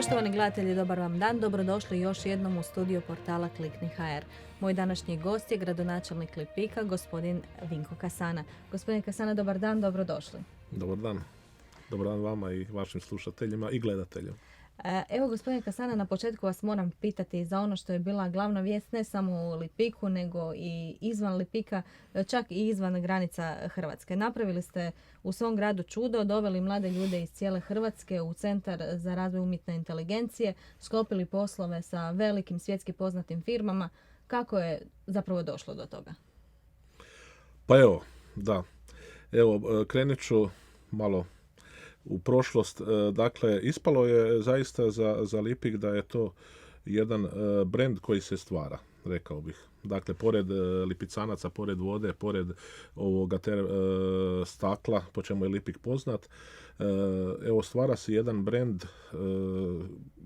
Poštovani gledatelji, dobar vam dan. Dobrodošli još jednom u studiju portala Klikni.hr. Moj današnji gost je gradonačelnik Lipika, gospodin Vinko Kasana. Gospodin Kasana, dobar dan, dobrodošli. Dobar dan. Dobar dan vama i vašim slušateljima i gledateljima. Evo, gospodine Kasana, na početku vas moram pitati za ono što je bila glavna vijest ne samo u Lipiku, nego i izvan Lipika, čak i izvan granica Hrvatske. Napravili ste u svom gradu čudo, doveli mlade ljude iz cijele Hrvatske u Centar za razvoj umjetne inteligencije, sklopili poslove sa velikim svjetski poznatim firmama. Kako je zapravo došlo do toga? Pa evo, da. Evo, krenut ću malo u prošlost. Dakle, ispalo je zaista za Lipik da je to jedan brend koji se stvara, rekao bih. Dakle, pored Lipicanaca, pored vode, pored ovoga stakla, po čemu je Lipik poznat, evo, stvara se jedan brend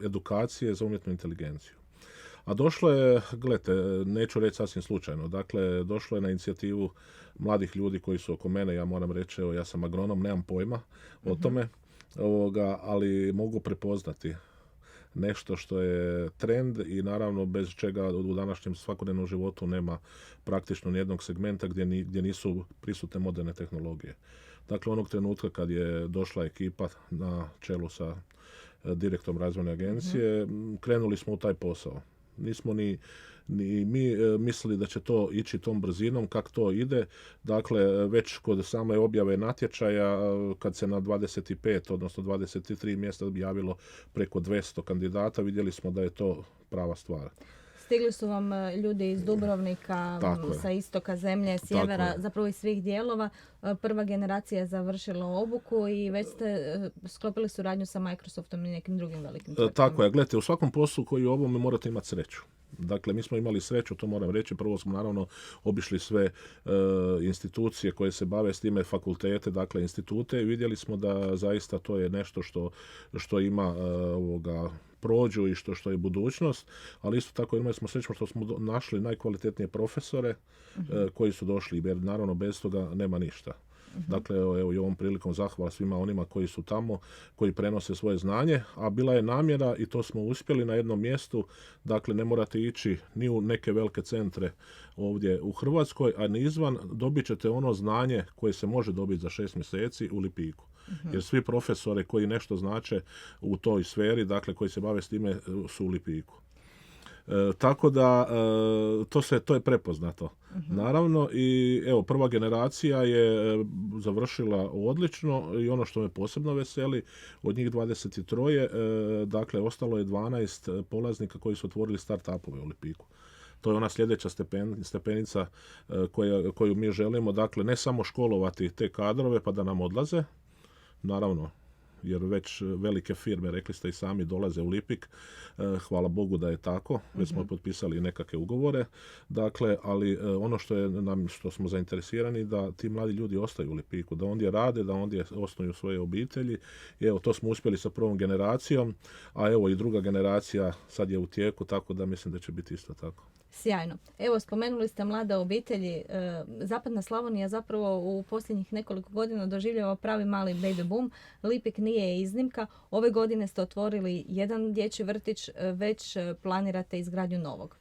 edukacije za umjetnu inteligenciju. A došlo je, gledajte, neću reći sasvim slučajno, dakle, došlo je na inicijativu mladih ljudi koji su oko mene, ja moram reći, evo, ja sam agronom, nemam pojma o tome, ali mogu prepoznati nešto što je trend i naravno bez čega u današnjem svakodnevnom životu nema praktično nijednog segmenta gdje nisu prisutne moderne tehnologije. Dakle, onog trenutka kad je došla ekipa na čelu sa direktorom razvojne agencije, krenuli smo u taj posao. Nismo ni mi mislili da će to ići tom brzinom kako to ide. Dakle, već kod same objave natječaja, kad se na 25, odnosno 23 mjesta objavilo preko 200 kandidata, vidjeli smo da je to prava stvar. Stigli su vam ljudi iz Dubrovnika, sa istoka zemlje, sjevera, zapravo iz svih dijelova. Prva generacija je završila obuku i već ste sklopili suradnju sa Microsoftom i nekim drugim velikim tvrtkama. Tako je. Gledajte, u svakom poslu koji u ovome morate imati sreću. Dakle, mi smo imali sreću, to moram reći. Prvo smo naravno obišli sve institucije koje se bave s time, fakultete, dakle institute, i vidjeli smo da zaista to je nešto što ima prođu i što je budućnost, ali isto tako imali smo sreću što smo našli najkvalitetnije profesore koji su došli, jer naravno bez toga nema ništa. Dakle, evo i ovom prilikom zahvala svima onima koji su tamo, koji prenose svoje znanje, a bila je namjera i to smo uspjeli na jednom mjestu. Dakle, ne morate ići ni u neke velike centre ovdje u Hrvatskoj, a ni izvan, dobit ćete ono znanje koje se može dobiti za 6 mjeseci u Lipiku. Jer svi profesori koji nešto znače u toj sferi, dakle koji se bave s time, su u Lipiku. Tako da to je prepoznato. Naravno, i evo, prva generacija je završila odlično i ono što me posebno veseli, od njih 23, dakle ostalo je 12 polaznika koji su otvorili start-upove u Lipiku. To je ona sljedeća stepenica koju mi želimo, dakle ne samo školovati te kadrove pa da nam odlaze, naravno, jer već velike firme, rekli ste i sami, dolaze u Lipik. Hvala Bogu da je tako. Već smo potpisali nekakve ugovore. Dakle, ali ono što smo zainteresirani, da ti mladi ljudi ostaju u Lipiku, da ondje rade, da ondje osnuju svoje obitelji. I evo, to smo uspjeli sa prvom generacijom, a evo i druga generacija sad je u tijeku, tako da mislim da će biti isto tako. Sjajno. Evo, spomenuli ste mlade obitelji. Zapadna Slavonija zapravo u posljednjih nekoliko godina doživljava pravi mali baby boom. Lipik nije iznimka. Ove godine ste otvorili jedan dječji vrtić, već planirate izgradnju novog.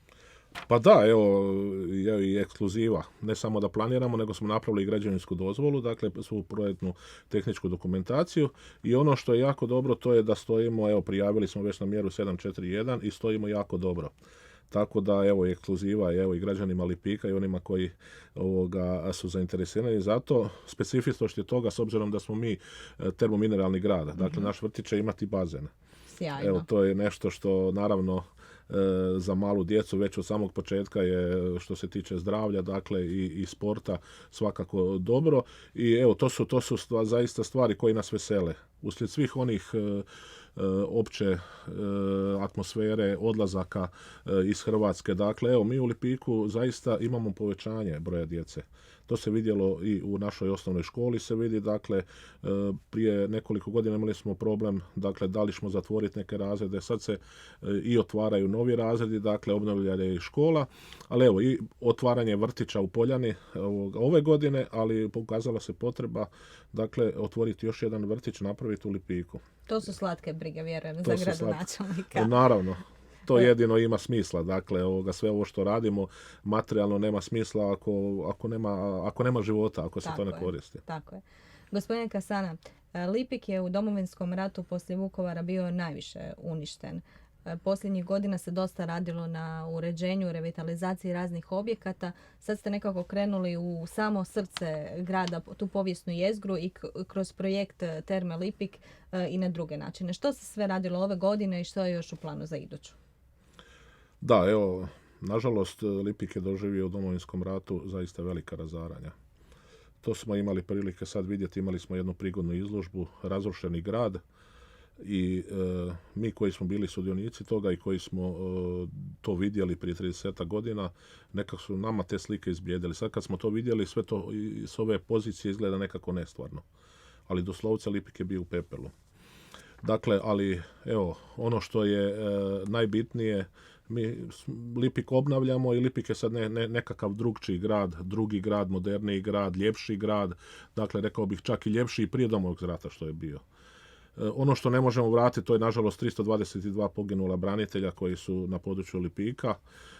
Pa da, evo, je i ekskluziva. Ne samo da planiramo, nego smo napravili i građevinsku dozvolu, dakle svu projektnu tehničku dokumentaciju, i ono što je jako dobro, to je da stojimo, evo, prijavili smo već na mjeru 741 i stojimo jako dobro. Tako da, evo, i ekskluziva, evo, i građanima Lipika i onima koji su zainteresirani za to. Specifičnost je toga, s obzirom da smo mi termomineralni grad. Dakle, naš vrtić će imati bazen. Sjajno. Evo, to je nešto što, naravno, za malu djecu već od samog početka je, što se tiče zdravlja, dakle i sporta, svakako dobro. I evo, to su zaista stvari koje nas vesele. Uslijed svih onih opće atmosfere, odlazaka iz Hrvatske. Dakle, evo, mi u Lipiku zaista imamo povećanje broja djece. To se vidjelo i u našoj osnovnoj školi se vidi, dakle, prije nekoliko godina imali smo problem, dakle, da li smo zatvoriti neke razrede, sad se i otvaraju novi razredi, dakle, obnavlja je i škola, ali evo, i otvaranje vrtića u Poljani ove godine, ali pokazala se potreba, dakle, otvoriti još jedan vrtić, napraviti u Lipiku. To su slatke brige, vjerujem, To za se gradonačelnika. Naravno. To jedino ima smisla. Dakle, sve ovo što radimo materijalno nema smisla ako nema života, ako se to ne koristi. Tako je. Gospodine Kasana, Lipik je u Domovinskom ratu poslije Vukovara bio najviše uništen. Posljednjih godina se dosta radilo na uređenju, revitalizaciji raznih objekata. Sad ste nekako krenuli u samo srce grada, tu povijesnu jezgru i kroz projekt Terme Lipik i na druge načine. Što se sve radilo ove godine i što je još u planu za iduću? Da, evo, nažalost, Lipik je doživio u Domovinskom ratu zaista velika razaranja. To smo imali prilike sad vidjeti, imali smo jednu prigodnu izložbu, razrušeni grad, i mi koji smo bili sudionici toga i koji smo to vidjeli prije 30 godina, nekako su nama te slike izblijedili. Sad kad smo to vidjeli, sve to s ove pozicije izgleda nekako nestvarno. Ali doslovce Lipik je bio u pepelu. Dakle, ali evo, ono što je najbitnije, mi Lipik obnavljamo i Lipik je sad nekakav drugčiji grad, drugi grad, moderniji grad, ljepši grad, dakle rekao bih čak i ljepši i prije Domovinskog rata što je bio. Ono što ne možemo vratiti, to je nažalost 322 poginula branitelja koji su na području Lipika,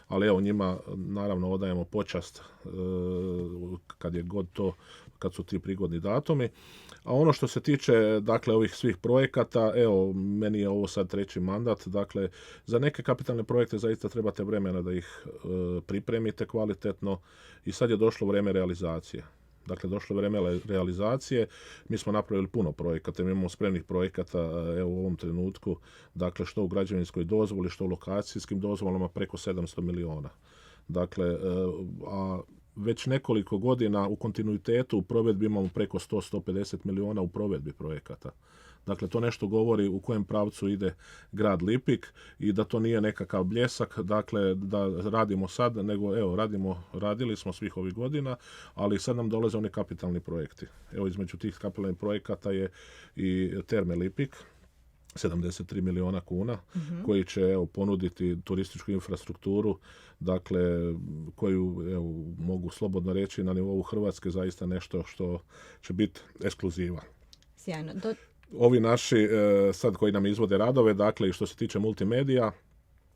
ali evo njima naravno odajemo počast kad su ti prigodni datumi. A ono što se tiče dakle ovih svih projekata, evo meni je ovo sad 3. mandat, dakle za neke kapitalne projekte zaista trebate vremena da ih pripremite kvalitetno i sad je došlo vrijeme realizacije. Dakle, došlo je vrijeme realizacije, mi smo napravili puno projekata, mi imamo spremnih projekata evo, u ovom trenutku, dakle što u građevinskoj dozvoli, što u lokacijskim dozvolama preko 700 miliona. Dakle, a već nekoliko godina u kontinuitetu u provedbi imamo preko 100-150 miliona u provedbi projekata. Dakle, to nešto govori u kojem pravcu ide grad Lipik i da to nije nekakav bljesak, dakle, da radimo sad, nego evo, radili smo svih ovih godina, ali sad nam dolaze oni kapitalni projekti. Evo, između tih kapitalnih projekata je i Terme Lipik, 73 miliona kuna, koji će evo, ponuditi turističku infrastrukturu, dakle, koju evo, mogu slobodno reći na nivou Hrvatske zaista nešto što će biti ekskluziva. Sjajno. Ovi naši sad koji nam izvode radove, dakle i što se tiče multimedija,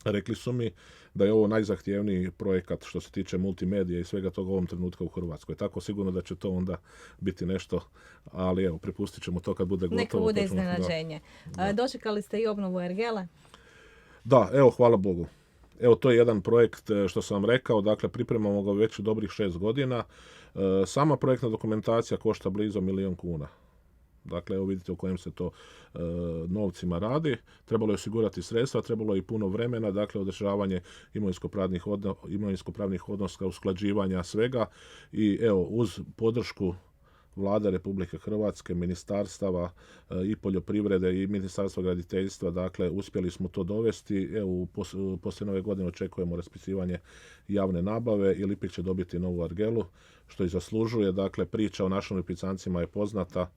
rekli su mi da je ovo najzahtjevniji projekat što se tiče multimedija i svega toga u ovom trenutku u Hrvatskoj. Tako sigurno da će to onda biti nešto, ali evo, prepustit ćemo to kad bude gotovo. Neka bude iznenađenje. Dočekali ste i obnovu ergele? Da, evo, hvala Bogu. Evo, to je jedan projekt što sam vam rekao, dakle pripremamo ga već u dobrih 6 godina. Sama projektna dokumentacija košta blizu 1 milijun kuna. Dakle, evo vidite o kojim se to novcima radi. Trebalo je osigurati sredstva, trebalo je i puno vremena, dakle održavanje imovinsko-pravnih odnosa, usklađivanja svega i evo uz podršku Vlade Republike Hrvatske, ministarstava i poljoprivrede i Ministarstva graditeljstva, dakle uspjeli smo to dovesti. Evo, poslije nove godine očekujemo raspisivanje javne nabave i Lipik će dobiti novu ergelu, što i zaslužuje. Dakle, priča o našim Lipicancima je poznata,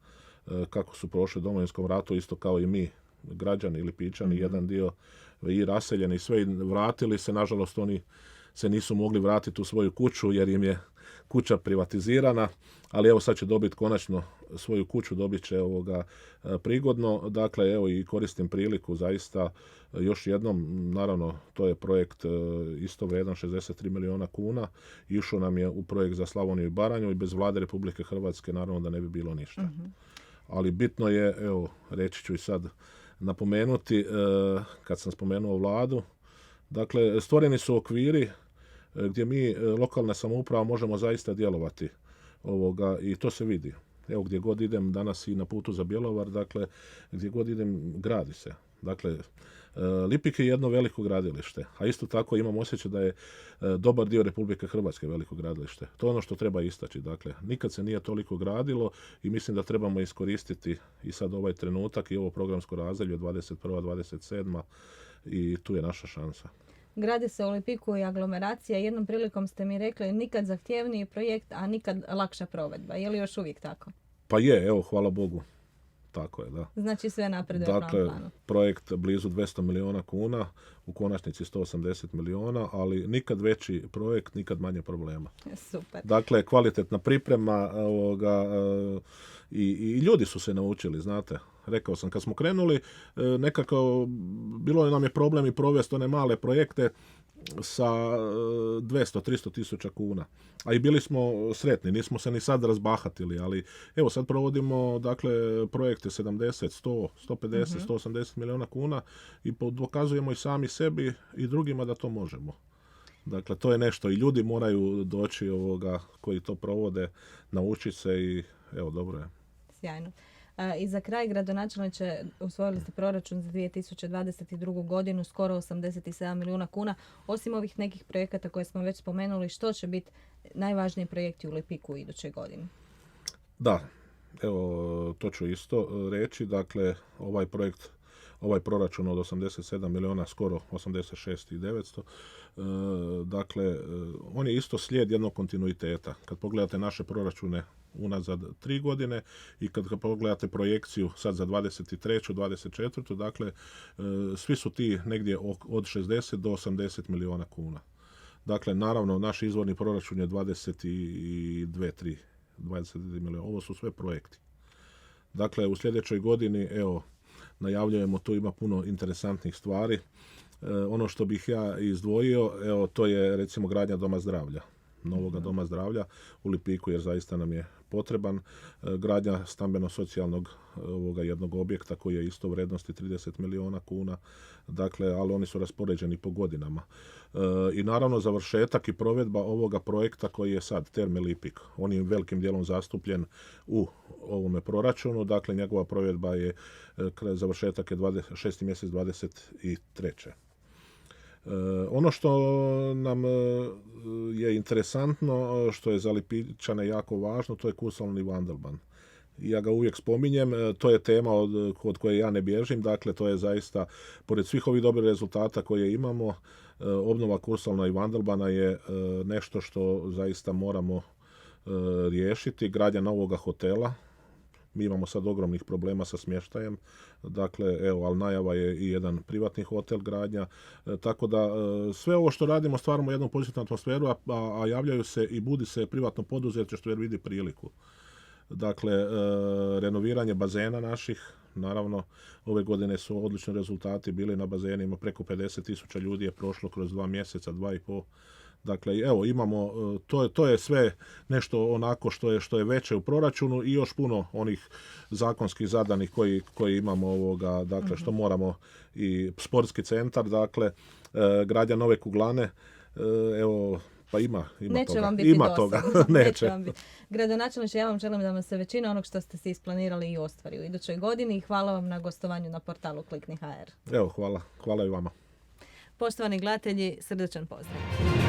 kako su prošli u Domovinskom ratu, isto kao i mi, građani ili Lipičani, jedan dio i raseljeni, sve i vratili se. Nažalost, oni se nisu mogli vratiti u svoju kuću jer im je kuća privatizirana, ali evo sad će dobiti konačno svoju kuću, dobit će prigodno. Dakle, evo i koristim priliku zaista još jednom, naravno to je projekt isto vredan 63 miliona kuna, išao nam je u projekt za Slavoniju i Baranju i bez Vlade Republike Hrvatske naravno da ne bi bilo ništa. Ali bitno je, evo reći ću i sad napomenuti, kad sam spomenuo Vladu, dakle stvoreni su okviri gdje mi, lokalna samouprava, možemo zaista djelovati i to se vidi. Evo gdje god idem danas i na putu za Bjelovar, dakle gdje god idem gradi se. Dakle, Lipik je jedno veliko gradilište, a isto tako imam osjećaj da je dobar dio Republike Hrvatske veliko gradilište. To je ono što treba istaći. Dakle, nikad se nije toliko gradilo i mislim da trebamo iskoristiti i sad ovaj trenutak i ovo programsko razdoblje 21-27 i tu je naša šansa. Gradi se u Lipiku i aglomeracija. Jednom prilikom ste mi rekli nikad zahtjevniji projekt, a nikad lakša provedba. Je li još uvijek tako? Pa je, evo, hvala Bogu. Tako je, da. Znači sve napreduje na planu. Dakle, projekt blizu 200 miliona kuna, u konačnici 180 miliona, ali nikad veći projekt, nikad manje problema. Super. Dakle, kvalitetna priprema i ljudi su se naučili, znate. Rekao sam, kad smo krenuli, nekako bilo nam je problem i provesti one male projekte sa 200-300 tisuća kuna. A i bili smo sretni, nismo se ni sad razbahatili, ali evo sad provodimo dakle projekte 70, 100, 150, 180 milijuna kuna i dokazujemo i sami sebi i drugima da to možemo. Dakle, to je nešto i ljudi moraju doći koji to provode, naučiti se i evo, dobro je. Sjajno. I za kraj, gradonačelniče, usvojili ste proračun za 2022. godinu, skoro 87 milijuna kuna. Osim ovih nekih projekata koje smo već spomenuli, što će biti najvažniji projekti u Lipiku u idućoj godini? Da, evo, to ću isto reći. Dakle, ovaj proračun od 87 milijuna, skoro 86.900, dakle, on je isto slijed jednog kontinuiteta. Kad pogledate naše proračune unazad 3 godine i kad pogledate projekciju sad za 23. 24. dakle, svi su ti negdje od 60 do 80 milijuna kuna. Dakle, naravno, naš izvorni proračun je 22 milijuna. Ovo su sve projekti. Dakle, u sljedećoj godini, evo, najavljujemo, tu ima puno interesantnih stvari. Ono što bih ja izdvojio, evo, to je recimo gradnja doma zdravlja. Novoga doma zdravlja u Lipiku, jer zaista nam je potreban. Gradnja stambeno-socijalnog jednog objekta koji je isto vrednosti 30 milijuna kuna. Dakle, ali oni su raspoređeni po godinama. I naravno završetak i provedba ovoga projekta koji je sad Terme Lipik. On je velikim dijelom zastupljen u ovome proračunu. Dakle, njegova provedba je završetak je 6. mjesec 23. Ono što nam je interesantno, što je za Lipičane jako važno, to je Kursalni Vandelban. Ja ga uvijek spominjem, to je tema od koje ja ne bježim, dakle to je zaista, pored svih ovih dobrih rezultata koje imamo, obnova Kursalna i Vandelbana je nešto što zaista moramo riješiti. Gradnja novoga hotela, mi imamo sad ogromnih problema sa smještajem, dakle, evo, ali najava je i jedan privatni hotel gradnja, tako da sve ovo što radimo stvaramo jednu pozitivnu atmosferu, a javljaju se i budi se privatno poduzetništvo jer vidi priliku. Dakle, renoviranje bazena naših, naravno, ove godine su odlični rezultati bili na bazenima, preko 50.000 ljudi je prošlo kroz 2 mjeseca, 2,5. Dakle, evo, imamo, to je sve nešto onako što je veće u proračunu i još puno onih zakonskih zadanih koji imamo dakle, što moramo, i sportski centar, dakle, gradnja nove kuglane, evo, pa ima Neće toga. Vam biti ima toga. Neće. Vam biti. Gradonačelniče, ja vam želim da vam se većina onog što ste si isplanirali i ostvari u idućoj godini i hvala vam na gostovanju na portalu Klikni.hr. Evo, hvala i vama. Poštovani gledatelji, srdačan pozdrav.